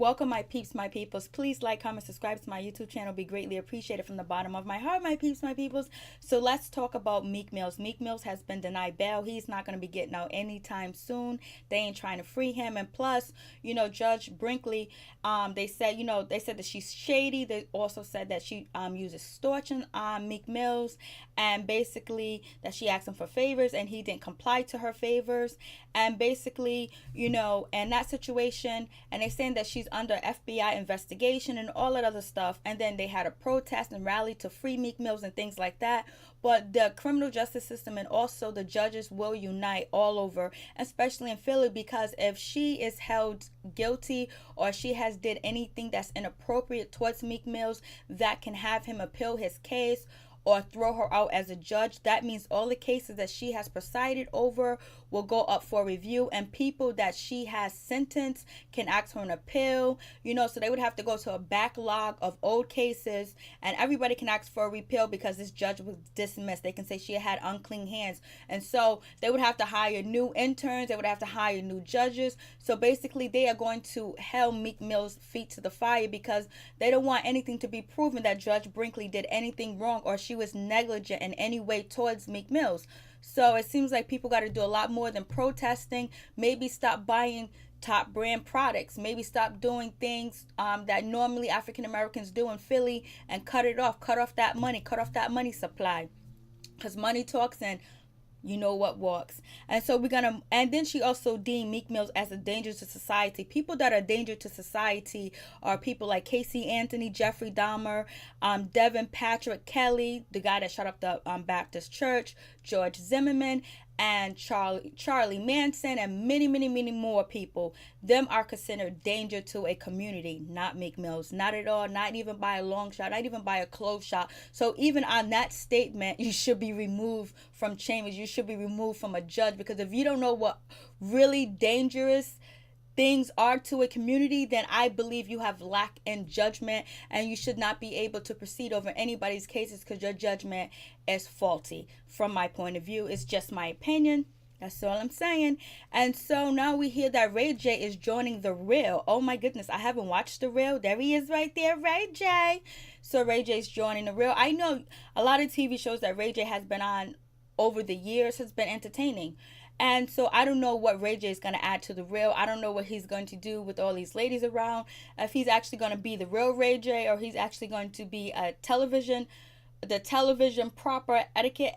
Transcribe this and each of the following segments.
Welcome, my peeps, my peoples. Please like, comment, subscribe to my YouTube channel. Be greatly appreciated from the bottom of my heart, my peeps, my peoples. So let's talk about Meek Millz. Meek Millz has been denied bail. He's not going to be getting out anytime soon. They ain't trying to free him. And plus, Judge Brinkley, they said that she's shady. They also said that she uses extortion on Meek Millz, and basically that she asked him for favors and he didn't comply to her favors. And basically, in that situation, and they're saying that she's under FBI investigation and all that other stuff. And then they had a protest and rally to free Meek Millz and things like that. But the criminal justice system and also the judges will unite all over, especially in Philly, because if she is held guilty or she has did anything that's inappropriate towards Meek Millz that can have him appeal his case or throw her out as a judge, that means all the cases that she has presided over will go up for review, and people that she has sentenced can ask for an appeal, so they would have to go to a backlog of old cases, and everybody can ask for a repeal because this judge was dismissed. They can say she had unclean hands, and so they would have to hire new interns, they would have to hire new judges. So basically they are going to held Meek Mill's feet to the fire because they don't want anything to be proven that Judge Brinkley did anything wrong or she was negligent in any way towards Meek Millz. So it seems like people got to do a lot more than protesting. Maybe stop buying top brand products. Maybe stop doing things that normally African Americans do in Philly and cut off that money supply, because money talks and you know what walks. And so and then she also deemed Meek Millz as a danger to society. People that are a danger to society are people like Casey Anthony, Jeffrey Dahmer, Devin Patrick Kelly, the guy that shut up the Baptist church, George Zimmerman, and Charlie Manson, and many, many, many more people. Them are considered danger to a community, not Meek Millz. Not at all, not even by a long shot, not even by a close shot. So even on that statement, you should be removed from chambers. You should be removed from a judge, because if you don't know what really dangerous things are to a community, then I believe you have lack in judgment, and you should not be able to proceed over anybody's cases because your judgment is faulty. From my point of view, it's just my opinion. That's all I'm saying. And so now we hear that Ray J is joining The Real. Oh my goodness, I haven't watched The Real. There he is right there, Ray J. So Ray J's joining The Real. I know a lot of TV shows that Ray J has been on over the years has been entertaining. And so I don't know what Ray J is going to add to The Real. I don't know what he's going to do with all these ladies around. If he's actually going to be the real Ray J, or he's actually going to be the television proper etiquette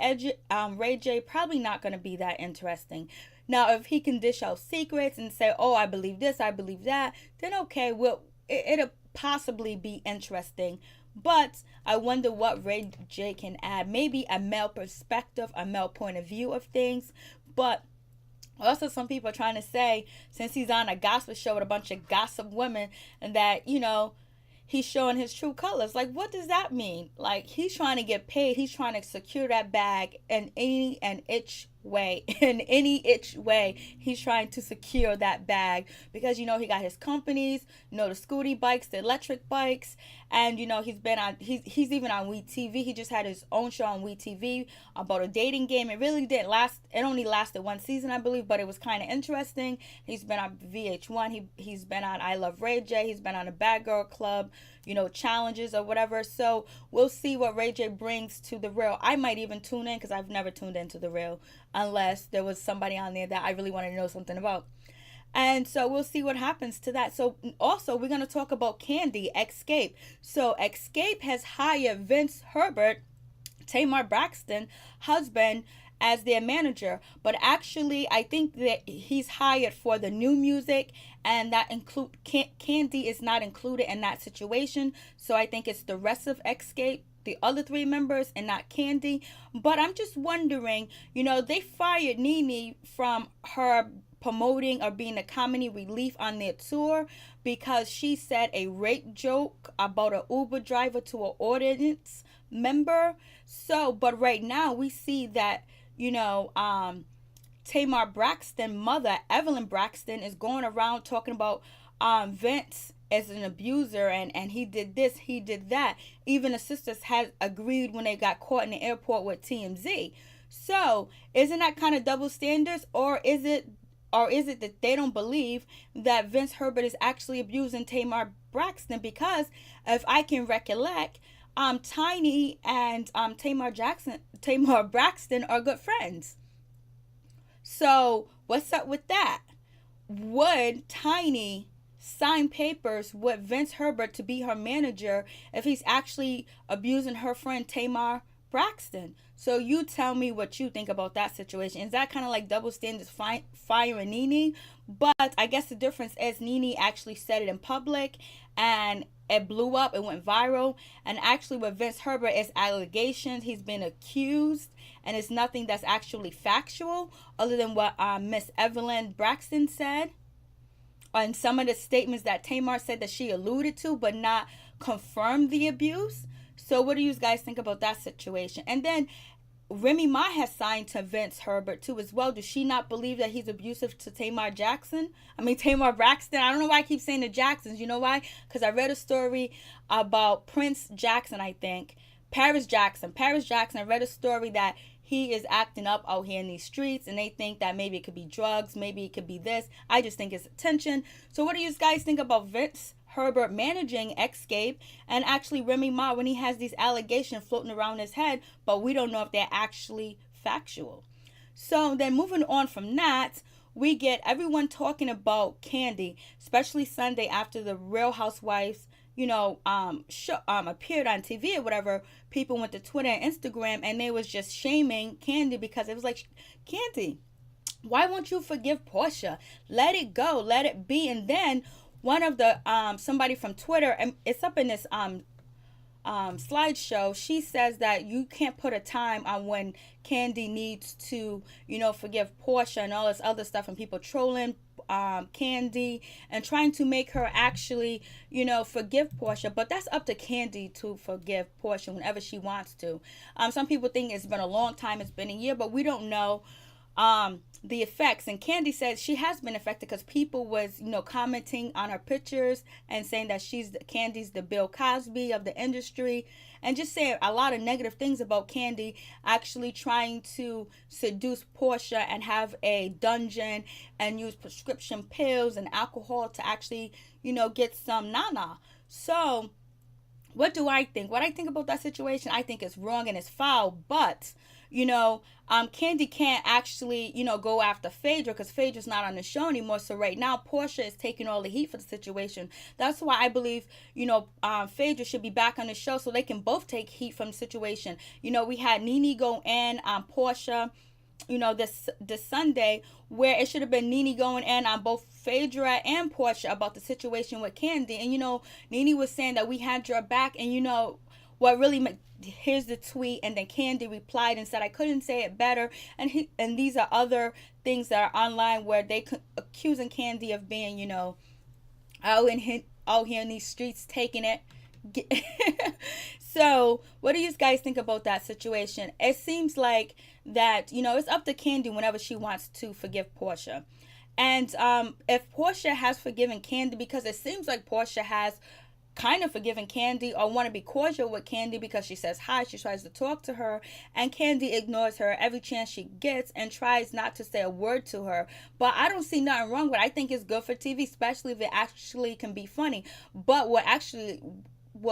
Ray J. Probably not going to be that interesting. Now, if he can dish out secrets and say, oh, I believe this, I believe that, then okay, well, it'll possibly be interesting. But I wonder what Ray J can add. Maybe a male perspective, a male point of view of things. But also, some people are trying to say, since he's on a gospel show with a bunch of gossip women, and that, he's showing his true colors. Like, what does that mean? Like, he's trying to get paid. He's trying to secure that bag in any itch way. He's trying to secure that bag because, he got his companies, the scooty bikes, the electric bikes, and, he's even on WeTV. He just had his own show on WeTV about a dating game. It really didn't last. It only lasted one season, I believe, but it was kind of interesting. He's been on VH1. He's been on I Love Ray J. He's been on a Bad Girl Club, challenges or whatever. So we'll see what Ray J brings to The Real. I might even tune in because I've never tuned into The Real unless there was somebody on there that I really wanted to know something about. And so we'll see what happens to that. So also we're going to talk about Kandi, Xscape. So Xscape has hired Vince Herbert, Tamar Braxton, husband, as their manager. But actually, I think that he's hired for the new music, and that Kandi is not included in that situation. So I think it's the rest of Xscape, the other three members, and not Kandi. But I'm just wondering, they fired Nene from her promoting or being a comedy relief on their tour because she said a rape joke about an Uber driver to an audience member. So, but right now we see that, Tamar Braxton, mother, Evelyn Braxton, is going around talking about Vince as an abuser and he did this, he did that. Even the sisters had agreed when they got caught in the airport with TMZ. So, isn't that kind of double standards, or is it or is it that they don't believe that Vince Herbert is actually abusing Tamar Braxton? Because if I can recollect, Tiny and Tamar Braxton are good friends. So what's up with that? Would Tiny sign papers with Vince Herbert to be her manager if he's actually abusing her friend Tamar Braxton? So you tell me what you think about that situation. Is that kind of like double standards firing Nene? But I guess the difference is Nene actually said it in public and it blew up, it went viral. And actually with Vince Herbert, it's allegations. He's been accused and it's nothing that's actually factual other than what Miss Evelyn Braxton said. And some of the statements that Tamar said that she alluded to, but not confirmed the abuse. So what do you guys think about that situation? And then Remy Ma has signed to Vince Herbert too as well. Does she not believe that he's abusive to Tamar Braxton? I don't know why I keep saying the Jacksons. You know why? Because I read a story about Prince Jackson, I think. Paris Jackson. I read a story that he is acting up out here in these streets and they think that maybe it could be drugs, maybe it could be this. I just think it's attention. So what do you guys think about Vince Herbert managing Xscape and actually Remy Ma when he has these allegations floating around his head, but we don't know if they're actually factual? So then moving on from that, we get everyone talking about Kandi, especially Sunday after the Real Housewives appeared on TV or whatever. People went to Twitter and Instagram and they was just shaming Kandi because it was like, Kandi, why won't you forgive Porsha? Let it go, let it be. And then one of the somebody from Twitter, and it's up in this slideshow, she says that you can't put a time on when Kandi needs to, forgive Porsha and all this other stuff, and people trolling Kandi and trying to make her actually, forgive Porsha. But that's up to Kandi to forgive Porsha whenever she wants to. Some people think it's been a long time, it's been a year, but we don't know the effects. And Kandi says she has been affected because people was commenting on her pictures and saying that Kandi's the Bill Cosby of the industry, and just saying a lot of negative things about Kandi actually trying to seduce Porsha and have a dungeon and use prescription pills and alcohol to actually get some nana. So what do I think? What I think about that situation, I think it's wrong and it's foul, but Kandi can't actually, go after Phaedra because Phaedra's not on the show anymore. So right now, Porsha is taking all the heat for the situation. That's why I believe, Phaedra should be back on the show so they can both take heat from the situation. We had Nene go in on Porsha, this Sunday, where it should have been Nene going in on both Phaedra and Porsha about the situation with Kandi. And, Nene was saying that we had your back, and, what really here's the tweet, and then Kandi replied and said, I couldn't say it better. And these are other things that are online where they accusing Kandi of being, out here in these streets taking it. So what do you guys think about that situation? It seems like that, it's up to Kandi whenever she wants to forgive Porsha. And if Porsha has forgiven Kandi, because it seems like Porsha has kind of forgiving Kandi or want to be cordial with Kandi because she says hi, she tries to talk to her, and Kandi ignores her every chance she gets and tries not to say a word to her. But I don't see nothing wrong with it. I think it's good for TV, especially if it actually can be funny. But what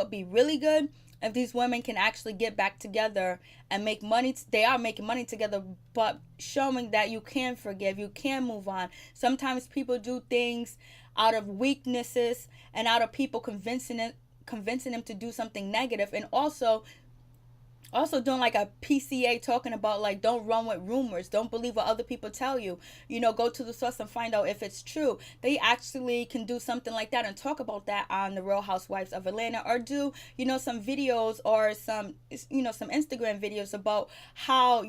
be really good if these women can actually get back together and make money. They are making money together, but showing that you can forgive, you can move on. Sometimes people do things out of weaknesses and out of people convincing them to do something negative, and also doing like a PCA talking about like don't run with rumors, don't believe what other people tell you, go to the source and find out if it's true. They actually can do something like that and talk about that on the Real Housewives of Atlanta, or do some videos or some Instagram videos about how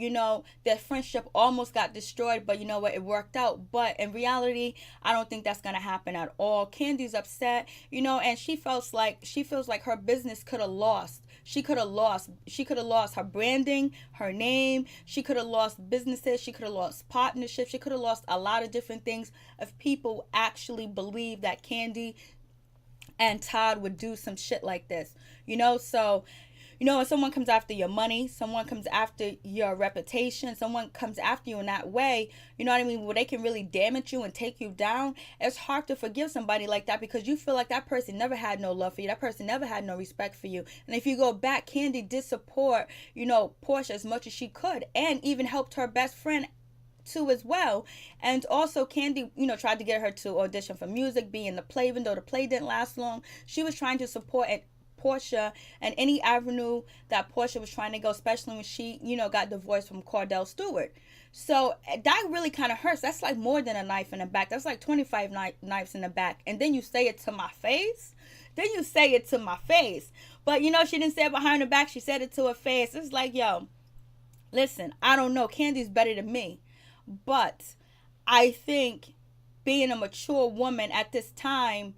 their friendship almost got destroyed, but it worked out. But in reality, I don't think that's gonna happen at all. Kandi's upset, and she feels like her business could have lost. She could have lost her branding, her name. She could have lost businesses. She could have lost partnerships. She could have lost a lot of different things if people actually believe that Kandi and Todd would do some shit like this. So, if someone comes after your money, someone comes after your reputation, someone comes after you in that way, you know what I mean, where they can really damage you and take you down, it's hard to forgive somebody like that because you feel like that person never had no love for you. That person never had no respect for you. And if you go back, Kandi did support, Porsha as much as she could, and even helped her best friend too as well. And also Kandi, tried to get her to audition for music, be in the play, even though the play didn't last long. She was trying to support Porsha and any avenue that Porsha was trying to go, especially when she, got divorced from Cordell Stewart. So that really kind of hurts. That's like more than a knife in the back. That's like 25 knives in the back. And then you say it to my face. But, she didn't say it behind her back. She said it to her face. It's like, yo, listen, I don't know. Kandi's better than me. But I think being a mature woman at this time,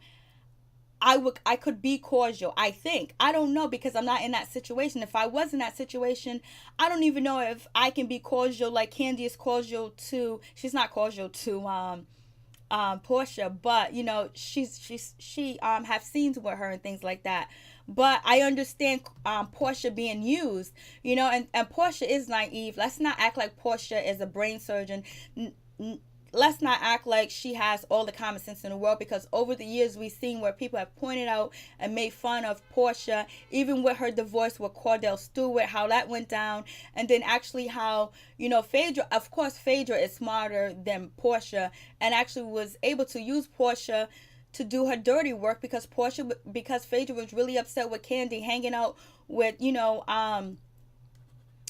I could be cordial. I think. I don't know because I'm not in that situation. If I was in that situation, I don't even know if I can be cordial like Kandi is cordial to. She's not cordial to Porsha, but she have scenes with her and things like that. But I understand Porsha being used, and Porsha is naive. Let's not act like Porsha is a brain surgeon. Let's not act like she has all the common sense in the world, because over the years we've seen where people have pointed out and made fun of Porsha, even with her divorce with Cordell Stewart, how that went down, and then actually how, Phaedra, of course Phaedra is smarter than Porsha and actually was able to use Porsha to do her dirty work because Phaedra was really upset with Kandi hanging out with,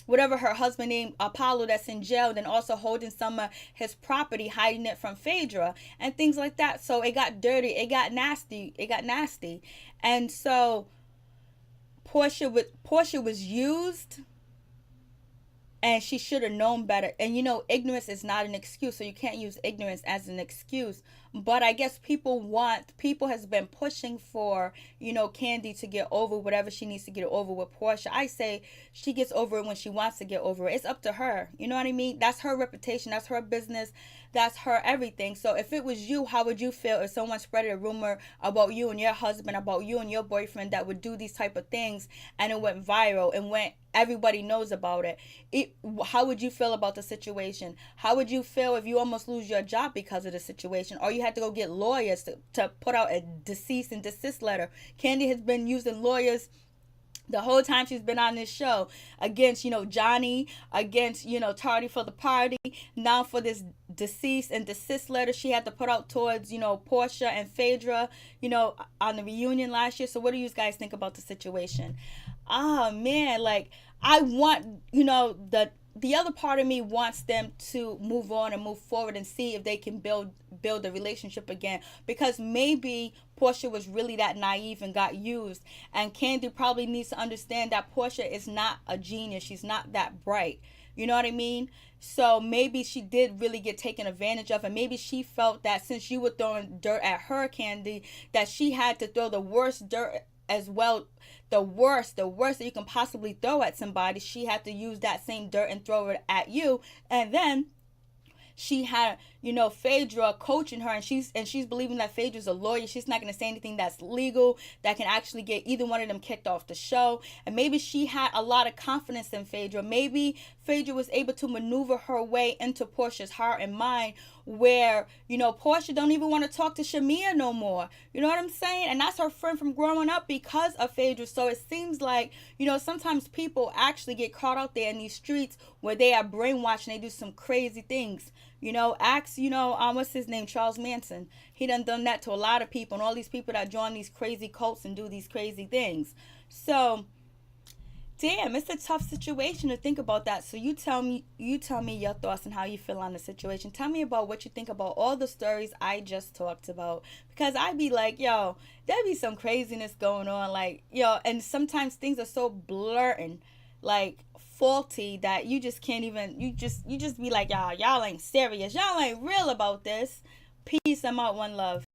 whatever her husband named Apollo that's in jail, then also holding some of his property, hiding it from Phaedra and things like that. So it got dirty, it got nasty. And so Porsha was used, and she should have known better. And ignorance is not an excuse, so you can't use ignorance as an excuse. But I guess people has been pushing for, Kandi to get over whatever she needs to get over with Porsha. I say she gets over it when she wants to get over it. It's up to her. You know what I mean? That's her reputation. That's her business. That's her everything. So if it was you, how would you feel if someone spread a rumor about you and your husband, about you and your boyfriend that would do these type of things, and it went viral and everybody knows about it? How would you feel about the situation? How would you feel if you almost lose your job because of the situation, or you had to go get lawyers to put out a cease and desist letter? Kandi has been using lawyers the whole time she's been on this show against, Johnny, against, Tardy for the Party. Now for this cease and desist letter she had to put out towards, Porsha and Phaedra, on the reunion last year. So what do you guys think about the situation? Oh man, like I want, the other part of me wants them to move on and move forward and see if they can build a relationship again, because maybe Porsha was really that naive and got used, and Kandi probably needs to understand that Porsha is not a genius. She's not that bright. You know what I mean? So maybe she did really get taken advantage of, and maybe she felt that since you were throwing dirt at her, Kandi, that she had to throw the worst dirt as well, the worst that you can possibly throw at somebody. She had to use that same dirt and throw it at you. And then she had, Phaedra coaching her, and she's believing that Phaedra's a lawyer. She's not going to say anything that's legal that can actually get either one of them kicked off the show. And maybe she had a lot of confidence in Phaedra. Maybe Phaedra was able to maneuver her way into Porsha's heart and mind, where, Porsha don't even want to talk to Shamia no more. You know what I'm saying? And that's her friend from growing up because of Phaedra. So it seems like, sometimes people actually get caught out there in these streets where they are brainwashed and they do some crazy things. Ask, what's his name? Charles Manson. He done that to a lot of people, and all these people that join these crazy cults and do these crazy things. So, damn, it's a tough situation to think about that. So you tell me your thoughts and how you feel on the situation. Tell me about what you think about all the stories I just talked about, because I'd be like, yo, there'd be some craziness going on, like, and sometimes things are so blurting, like faulty, that you just can't even, you just be like, y'all ain't serious, y'all ain't real about this. Peace. I'm out. One love.